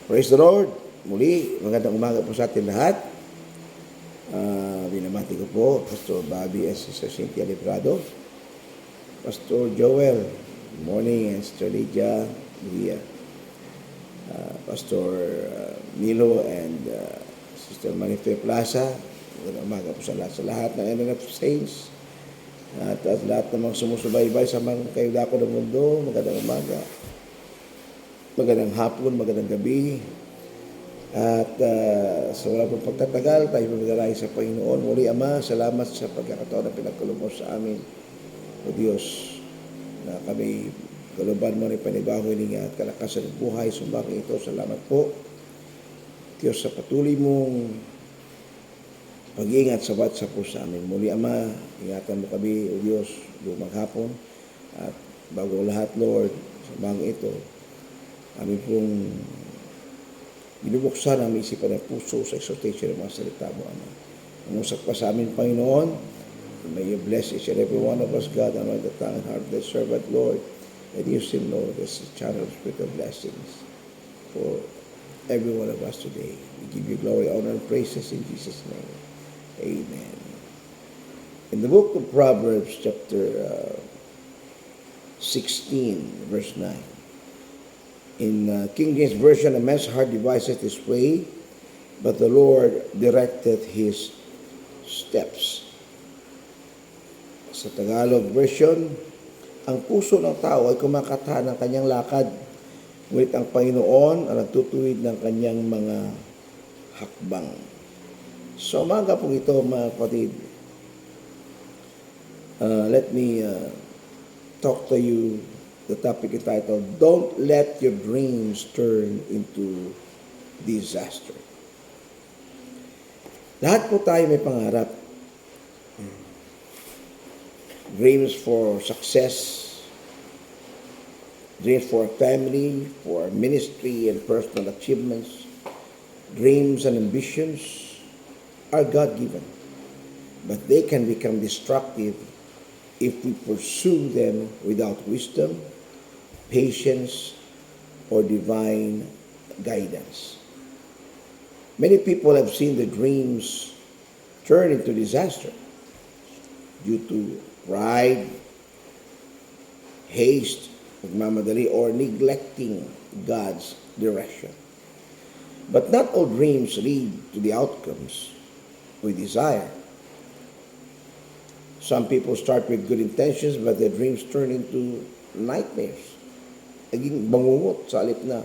Praise the Lord. Muli, magandang umaga po sa atin lahat. Binamati ko po, Pastor Bobby and Sister Cynthia Librado, Pastor Joel, good morning, and Sister Lydia Maria, Pastor Milo and Sister Marife Plaza. Magandang umaga po sa lahat ng NNF Saints at lahat ng mga sumusubaybay sa mga kayo dako ng mundo. Magandang umaga, magandang hapon, magandang gabi. At sa wala pong pagtatagal, tayo magdalay sa Panginoon. Muli, Ama, salamat sa pagkakataon na pinagkaloob mo sa amin, O Diyos, na kami kalooban mo ni panibago hininga at kalakasan ng buhay. Sumbangin ito. Salamat po, Diyos, sa patuloy mong pag-iingat sa bawat sa po sa amin. Muli, Ama, ingatan mo kami, O Diyos, lumang hapon. At bago lahat, Lord, sumbangin ito. Amin pong binubuksan ang isipan ng puso sa exhortation ng mga salita mo, Ama. Umusap pa sa amin, Panginoon. May you bless each and every one of us, God, and all the tongue and heart of the servant, Lord, and use him, Lord, as a channel of spiritual blessings for every one of us today. We give you glory, honor, and praises in Jesus' name. Amen. In the book of Proverbs, chapter 16, verse 9, in King James Version, a man's heart deviseth his way, but the Lord directed his steps. Sa Tagalog Version, ang puso ng tao ay kumakata ng kanyang lakad, ngunit ang Panginoon ang nagtutuwid ng kanyang mga hakbang. So, umaga po ito, mga kapatid, let me talk to you. The topic is titled, Don't Let Your Dreams Turn into Disaster. Lahat po tayo may pangarap. Dreams for success, dreams for family, for ministry and personal achievements. Dreams and ambitions are God-given, but they can become destructive if we pursue them without wisdom, patience, or divine guidance. Many people have seen the dreams turn into disaster due to pride, haste, pagmamadali, or neglecting God's direction. But not all dreams lead to the outcomes we desire. Some people start with good intentions, but their dreams turn into nightmares. Naging bangungot sa halip na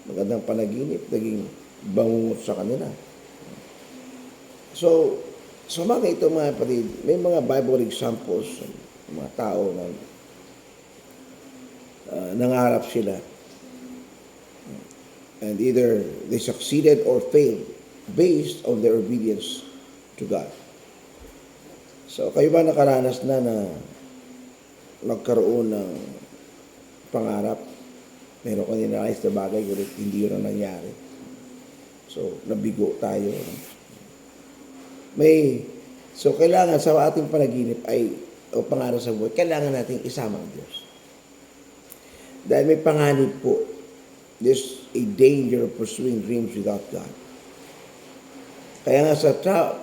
magandang panaginip, naging bangungot sa kanila. So, sa mga ito, mga kapatid, may mga Bible examples, mga tao na nangarap sila. And either they succeeded or failed based on their obedience to God. So, kayo ba nakaranas na magkaroon ng pangarap? Meron ka ninais na bagay, ngunit hindi yun ang nangyari. So, nabigo tayo. So, kailangan sa ating panaginip o pangarap sa buhay, kailangan nating isama ang Diyos. Dahil may panganib po, there's a danger of pursuing dreams without God. Kaya nga sa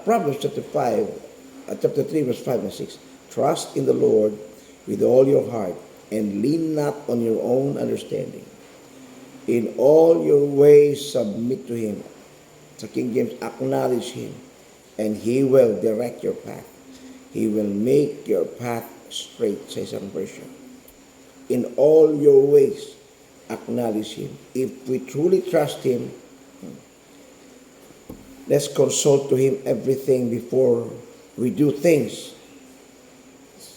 Proverbs chapter 5, chapter 3, verse 5 and 6, trust in the Lord with all your heart and lean not on your own understanding. In all your ways submit to Him. Sa King James, acknowledge Him, and He will direct your path. He will make your path straight, sa isang version. In all your ways, acknowledge Him. If we truly trust Him, let's consult to Him everything before we do things.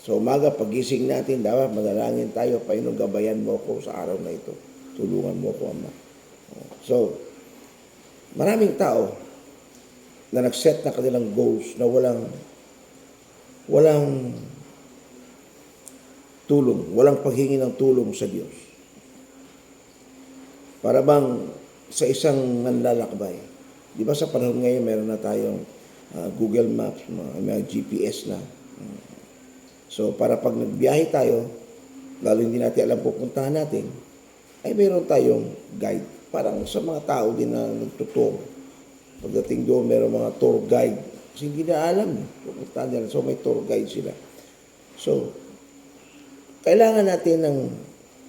So umaga, pagising natin, dapat madalangin tayo, Panginoon, gabayan mo ko sa araw na ito. Tulungan mo ko, Ama. So, maraming tao na nag-set na kanilang goals na walang tulong, walang paghingi ng tulong sa Diyos. Para bang sa isang manlalakbay. Di ba sa panahon ngayon, meron na tayong Google Maps, may GPS na. So, para pag nagbiyahe tayo, lalo hindi natin alam pupuntahan natin, ay meron tayong guide parang sa mga tao din na nagtuturo. Pagdating doon, meron mga tour guide. Kasi hindi na alam. Pupunta nila. So, may tour guide sila. So, kailangan natin ng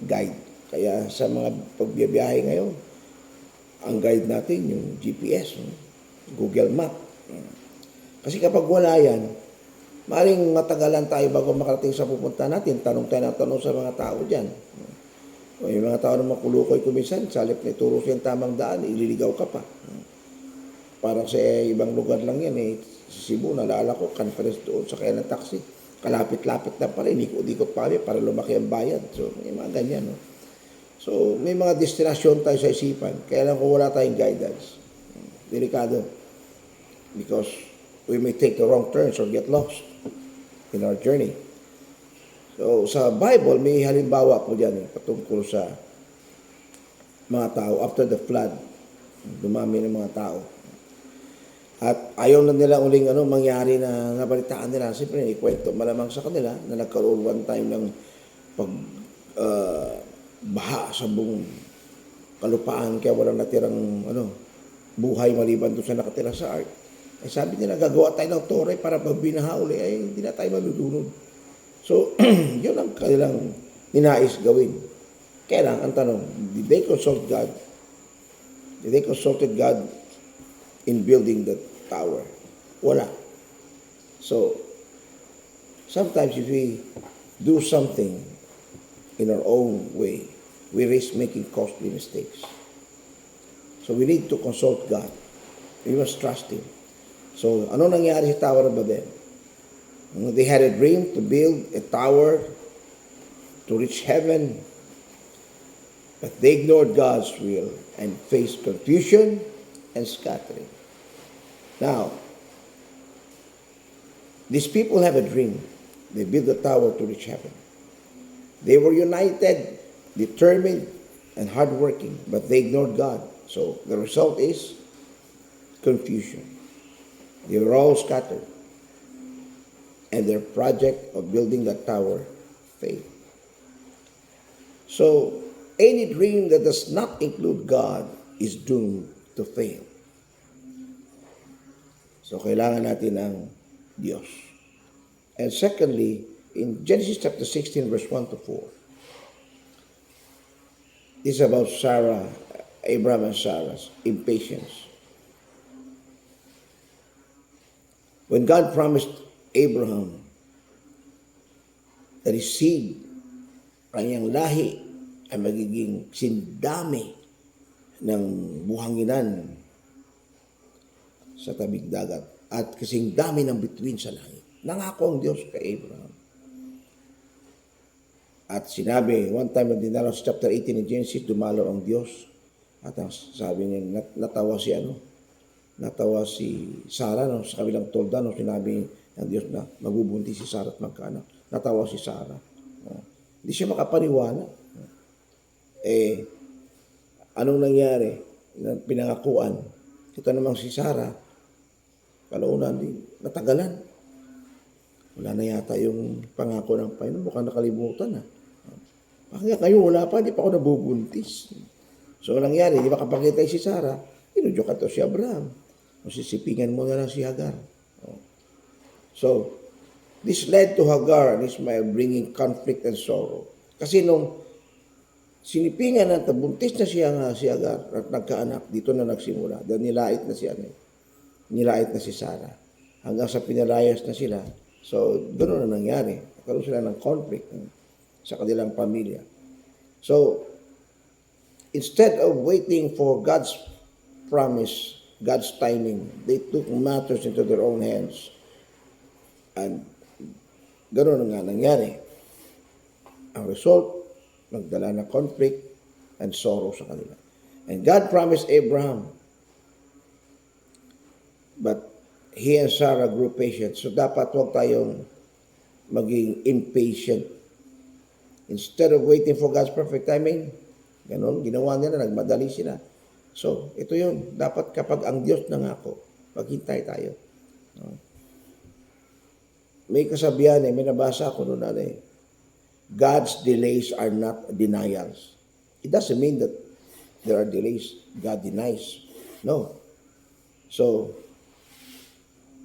guide. Kaya sa mga pagbiyahe ngayon, ang guide natin yung GPS, Google Map. Kasi kapag wala yan, maaaring matagalan tayo bago makarating sa pupunta natin. Tanong tayo ng tanong sa mga tao dyan. O yung mga tao na makulukoy kumisan, sa halip na ituro siya yung tamang daan, ililigaw ka pa. Parang sa ibang lugar lang yan sa Cebu, nalala ko, conference doon sa kaya ng taxi. Kalapit-lapit na pala, inikot-ikot pa kami para lumaki ang bayad. So, may mga ganyan, no? So, may mga destinasyon tayo sa isipan. Kaya lang kung wala tayong guidance, delikado. Because we may take the wrong turns or get lost in our journey. So, sa Bible, may halimbawa po dyan patungkol sa mga tao. After the flood, dumami ng mga tao. At ayaw na nila uling mangyari na nabalitaan nila. Siyempre, ikwento malamang sa kanila na nagkaroon one time ng baha sa buong kalupaan kaya walang natirang buhay maliban doon sa nakatira sa ark. Ay sabi nila, gagawa tayo ng tore para pag binaha uli, ay hindi na tayo malulunod. So, yun ang kanilang ninais gawin. Kaya lang, ang tanong, did they consult God? Did they consulted God in building the tower? Wala. So, sometimes if we do something in our own way, we risk making costly mistakes. So we need to consult God. We must trust Him. So, ano nangyari sa Tower of Babel? They had a dream to build a tower to reach heaven, but they ignored God's will and faced confusion and scattering. Now, these people have a dream. They built a tower to reach heaven. They were united, determined, and hardworking, but they ignored God. So the result is confusion. They were all scattered. And their project of building that tower failed. So any dream that does not include God is doomed to fail. So kailangan natin ng Diyos. And secondly, in Genesis chapter 16, verse 1 to 4, this is about Sarah, Abraham and Sarah's impatience. When God promised Abraham that his seed, kanyang lahi, ay magiging sindami ng buhanginan sa tabing dagat at kasing dami ng bituin sa langit. Nangako ang Diyos kay Abraham. At sinabi, one time na dinala sa chapter 18 in Genesis, dumalo ang Diyos. At ang sabi niya, natawa si Sarah, sa kabilang tolda, sinabi ng Diyos na magbubuntis si Sarah at magkaanak. Natawa si Sarah. Hindi siya makapaniwala. Anong nangyari? Pinangakuan. Ito namang si Sarah, kalaunan, natagalan. Wala na yata yung pangako ng Panginoon. Mukhang nakalimutan na. Bakit kayo wala pa? Hindi pa ako nabubuntis. So, nangyari, di ba kapakita si Sarah, inudyo ka to si Abraham. O sisipingan mo na lang si Hagar. So, this led to Hagar and Ishmael bringing conflict and sorrow. Kasi nung sinipingan at buntis na si Hagar at nagkaanak, dito na nagsimula. Dahil nilait na si Sarah. Hanggang sa pinalayas na sila. So, ganoon na nangyari. Nagkaroon sila ng conflict sa kanilang pamilya. So, instead of waiting for God's promise, God's timing, they took matters into their own hands. And ganoon na nga nangyari. Ang result, nagdala na conflict and sorrow sa kanila. And God promised Abraham, but he and Sarah grew patient. So dapat huwag tayong maging impatient. Instead of waiting for God's perfect timing, ganon, ginawa nila, nagmadali sila. So, ito yun. Dapat kapag ang Diyos nangako, maghintay tayo. May kasabihan may nabasa ako noon God's delays are not denials. It doesn't mean that there are delays, God denies. No. So,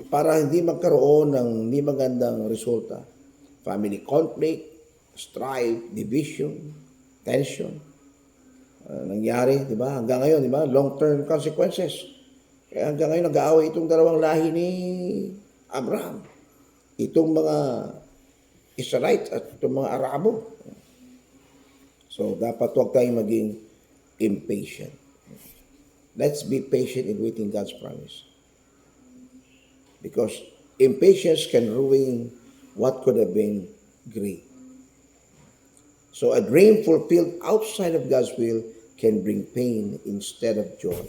para hindi magkaroon ng hindi magandang resulta, family conflict, strife, division, tension, nangyari, di ba? Hanggang ngayon, di ba? Long-term consequences. Kaya hanggang ngayon, nag-aaway itong dalawang lahi ni Abraham. Itong mga Israelites at itong mga Arabo. So, dapat huwag tayong maging impatient. Let's be patient in waiting God's promise. Because impatience can ruin what could have been great. So a dream fulfilled outside of God's will can bring pain instead of joy.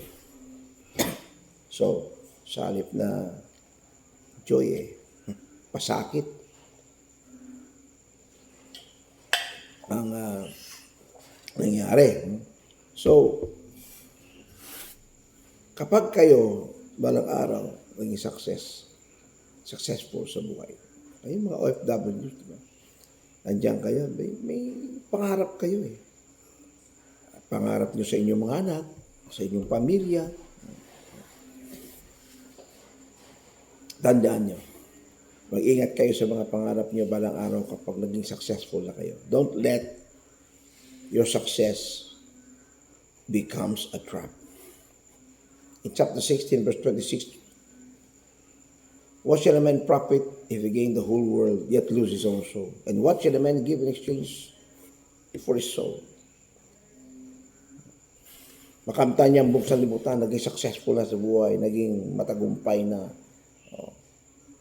So, sa halip na joy pasakit ang nangyari. So, kapag kayo balang araw maging successful sa buhay, kayo mga OFW, diba? Nandiyan kayo, may pangarap kayo eh. Pangarap nyo sa inyong mga anak, sa inyong pamilya. Tandaan nyo, mag-ingat kayo sa mga pangarap nyo balang araw kapag naging successful na kayo. Don't let your success becomes a trap. In chapter 16, verse 26, what shall a man profit if he gain the whole world, yet lose his own soul? And what shall a man give in exchange for his soul? Makamta niya ang buksan libutan, naging successful na sa buhay, naging matagumpay na.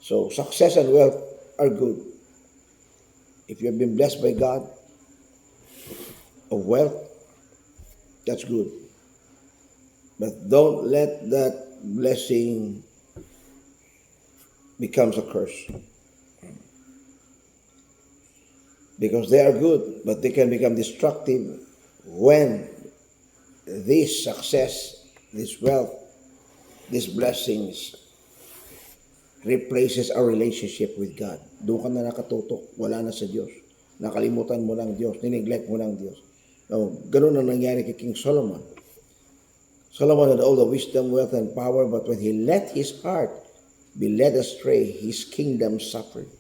So, success and wealth are good. If you have been blessed by God of wealth, that's good. But don't let that blessing becomes a curse. Because they are good, but they can become destructive when this success, this wealth, these blessings replaces our relationship with God. Doon ka na nakatutok, wala na sa Diyos. Nakalimutan mo ng Diyos, nineglect mo ng Diyos. No, ganun ang nangyari kay King Solomon. Solomon had all the wisdom, wealth, and power, but when he let his heart be led astray, his kingdom suffered.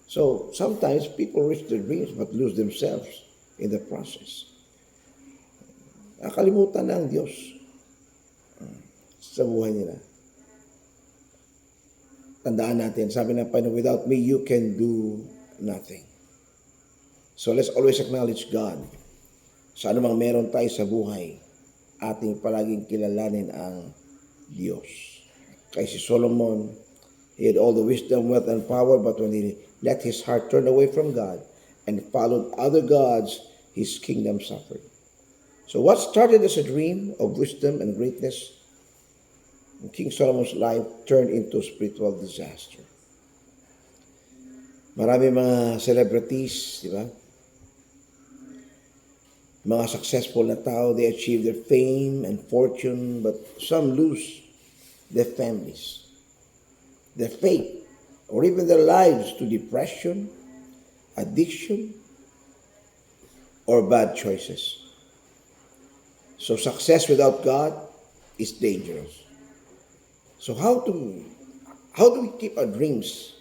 So, sometimes people reach their dreams but lose themselves in the process. Nakalimutan na ang Diyos sa buhay nila. Tandaan natin, sabi ng Panginoon, without me, you can do nothing. So, let's always acknowledge God. Sa anumang meron tayo sa buhay, ating palaging kilalanin ang Diyos. Kay si Solomon, he had all the wisdom, wealth, and power, but when he let his heart turn away from God and followed other gods, his kingdom suffered. So what started as a dream of wisdom and greatness in King Solomon's life turned into spiritual disaster. Marami mga celebrities, di ba? Mga successful na tao, they achieve their fame and fortune, but some lose their families, their faith, or even their lives to depression, addiction, or bad choices. So success without God is dangerous. So how do we keep our dreams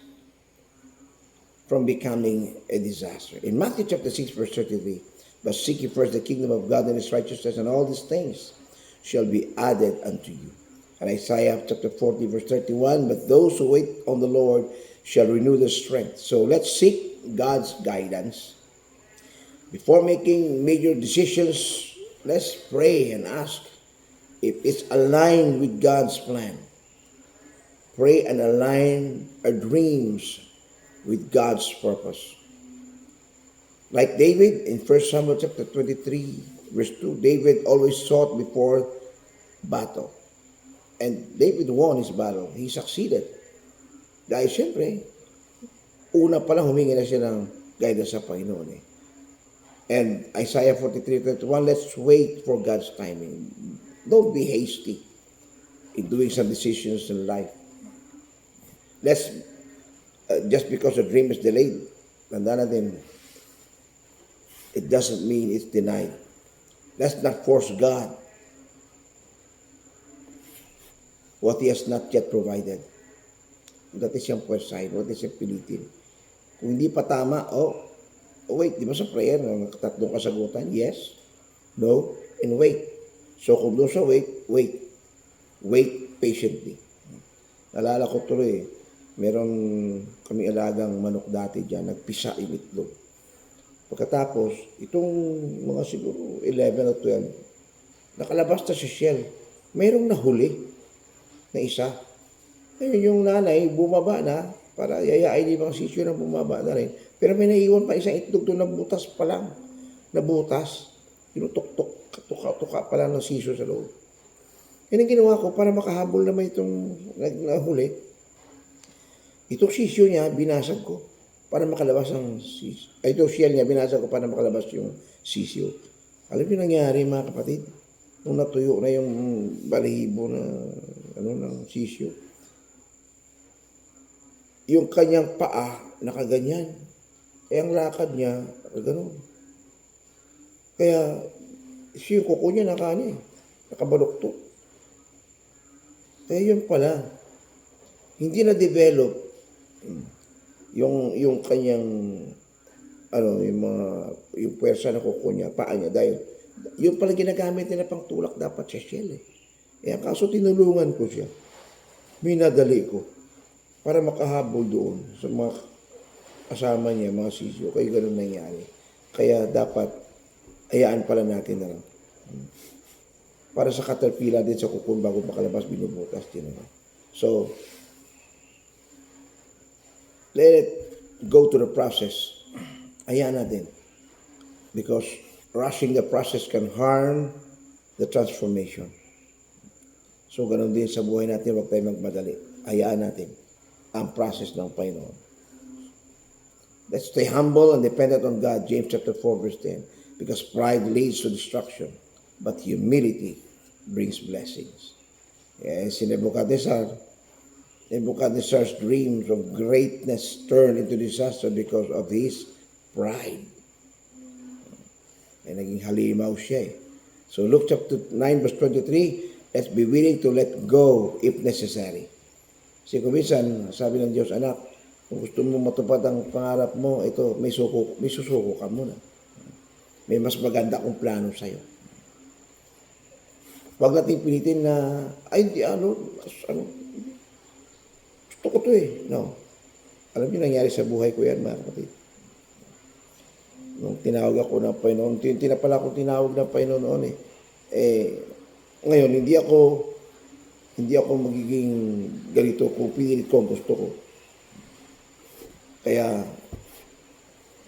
from becoming a disaster? In Matthew chapter 6, verse 33, but seek ye first the kingdom of God and his righteousness, and all these things shall be added unto you. And Isaiah chapter 40, verse 31, but those who wait on the Lord shall renew their strength. So let's seek God's guidance. Before making major decisions, let's pray and ask if it's aligned with God's plan. Pray and align our dreams with God's purpose. Like David in 1 Samuel chapter 23, verse 2, David always sought before battle. And David won his battle. He succeeded. Dahil siyempre, una pa lang humingi na siya ng guidance sa Panginoon eh. And Isaiah 43:31, let's wait for God's timing. Don't be hasty in doing some decisions in life. Let's, just because a dream is delayed, tandaan natin, it doesn't mean it's denied. Let's not force God what He has not yet provided. That is yung first sign. What is yung pilitin? Kung hindi pa tama, wait, di ba sa prayer, tatlong kasagutan? Yes, no, and wait. So kung doon sa wait patiently. Nalala ko tuloy, meron kami alagang manok dati dyan, nagpisa yung itlog. Pagkatapos, itong mga siguro 11 o 12, nakalabas na si shell. Mayroong nahuli na isa. Ngayon yung nanay, bumaba na, para yayain yung mga sisyo na bumaba na rin. Pero may naiwan pa isang itlog doon na butas pa lang. Nabutas. Tinutok-tok, tuka pa lang ng sisyo sa loob. Yan ang ginawa ko para makahabol naman itong nahuli. Itong sisyo niya, binasag ko para makalabas ang sisyo. Itong shell niya, binasag ko para makalabas yung sisyo. Alam niyo nangyari mga kapatid? Nung natuyo na yung balahibo na ng sisyo, yung kanyang paa nakaganyan. Kaya ang lakad niya, gano'n. Kaya yung kuko niya nakabaluktot. Kaya yun pala, hindi na-develop yung kanyang yung puwersa na kuko niya, paa niya, dahil yung pala ginagamit nila pang tulak dapat sa shell eh. Kaya kaso tinulungan ko siya. Minadali ko para makahabol doon sa mga kasama niya, mga sisyo. Kaya ganun nangyari. Kaya dapat hayaan pala natin na lang. Para sa caterpillar din sa kukun bago makalabas, binubutas din naman. So, let it go to the process. Hayaan natin. Because rushing the process can harm the transformation. So, ganun din sa buhay natin, huwag tayo magmadali. Hayaan natin ang process ng Panginoon. Let's stay humble and dependent on God. James chapter 4 verse 10. Because pride leads to destruction, but humility brings blessings. Si Nebuchadnezzar's dreams of greatness turned into disaster because of his pride. Naging halimaw siya eh. So Luke chapter 9 verse 23, let's be willing to let go if necessary. Kasi kung minsan, sabi ng Diyos, anak, kung gusto mo matupad ang pangarap mo, ito, may susuko ka muna. May mas maganda akong plano sa'yo. Huwag natin pilitin na, hindi, gusto ko to eh. No. Alam niyo, nangyari sa buhay ko yan, mga kapatid. Nung tinawag ako ng Panginoon, pala akong tinawag ng Panginoon noon eh. Ngayon, hindi ako magiging ganito kung pinilit ko ang gusto ko. Kaya,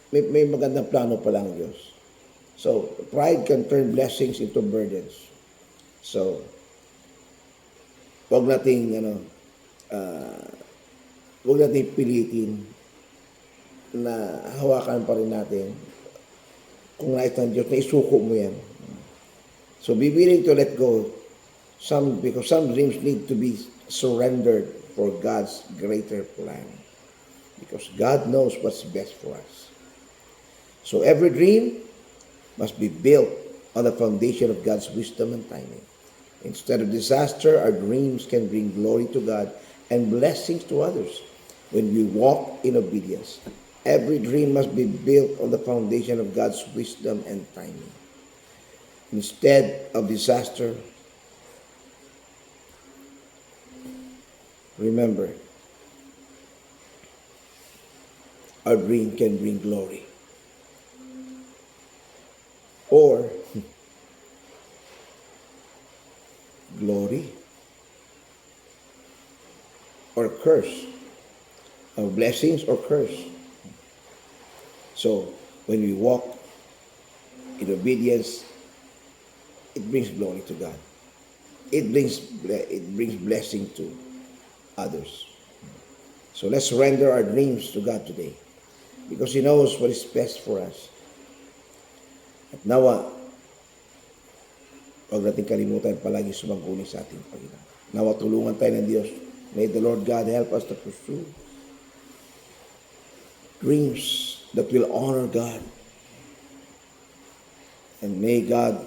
may magandang plano pa lang Diyos. So, pride can turn blessings into burdens. So, huwag nating pilitin na hawakan pa rin natin kung nais ng Diyos na isuko mo yan. So, be willing to let go because some dreams need to be surrendered for God's greater plan. Because God knows what's best for us. So, every dream must be built on the foundation of God's wisdom and timing. Instead of disaster, our dreams can bring glory to God and blessings to others when we walk in obedience. Every dream must be built on the foundation of God's wisdom and timing. Instead of disaster, remember, our dream can bring glory. Or glory or curse, or blessings or curse. So, when we walk in obedience, it brings glory to God. It brings blessing to others. So let's surrender our dreams to God today because He knows what is best for us. At nawa, huwag natin kalimutan palagi sumaguni sa ating Panginoon. Nawa tulungan tayo ng Diyos. May the Lord God help us to pursue dreams that will honor God. And may God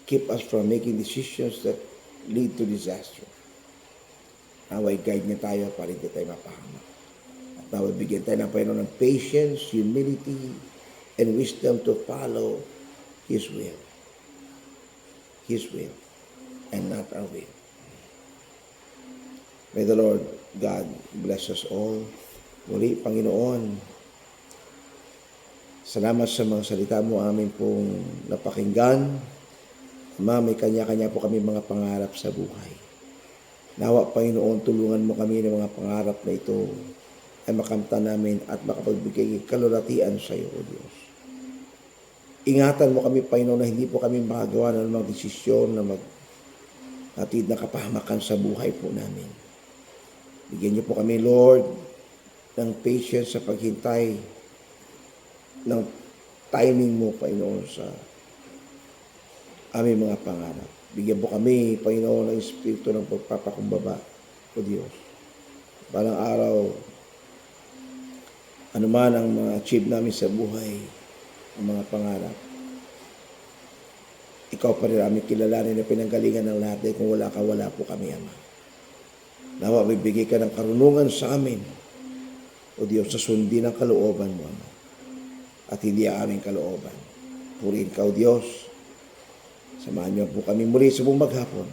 keep us from making decisions that lead to disaster. Naway guide niya tayo para hindi tayo mapahamak. At naway bigyan tayo ng Panginoon ng patience, humility, and wisdom to follow His will. His will, and not our will. May the Lord God bless us all. Muli, Panginoon, salamat sa mga salita mo amin pong napakinggan. Ama, may kanya-kanya po kami mga pangarap sa buhay. Nawa, Panginoon, tulungan mo kami ng mga pangarap na ito ay makamtan namin at makapagbigay kalulatian sa iyo, O Diyos. Ingatan mo kami, Panginoon, na hindi po kami makagawa ng mga desisyon na maghatid na kapahamakan sa buhay po namin. Bigyan niyo po kami, Lord, ng patience sa paghintay ng timing mo, Panginoon, sa aming mga pangarap. Bigyan po kami, Panginoon, ng espiritu ng pagpapakumbaba, O Diyos. Balang araw, anuman ang mga achieve namin sa buhay, ang mga pangarap, ikaw pa rin aming kilalanin na pinanggalingan ng lahat dahil kung wala ka, wala po kami, Ama. Nawa, bibigay ka ng karunungan sa amin, O Diyos, sa sundin ang kalooban mo, Ama. At hindi ang aming kalooban. Purihin ka, O Diyos. Samahan niyo po kami muli sa buong maghapon.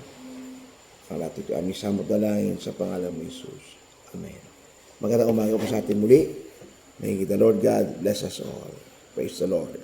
Ang lahat ito aming samot dalangin sa pangalan mo, Jesus. Amen. Magandang umaga po sa atin muli. May the Lord God bless us all. Praise the Lord.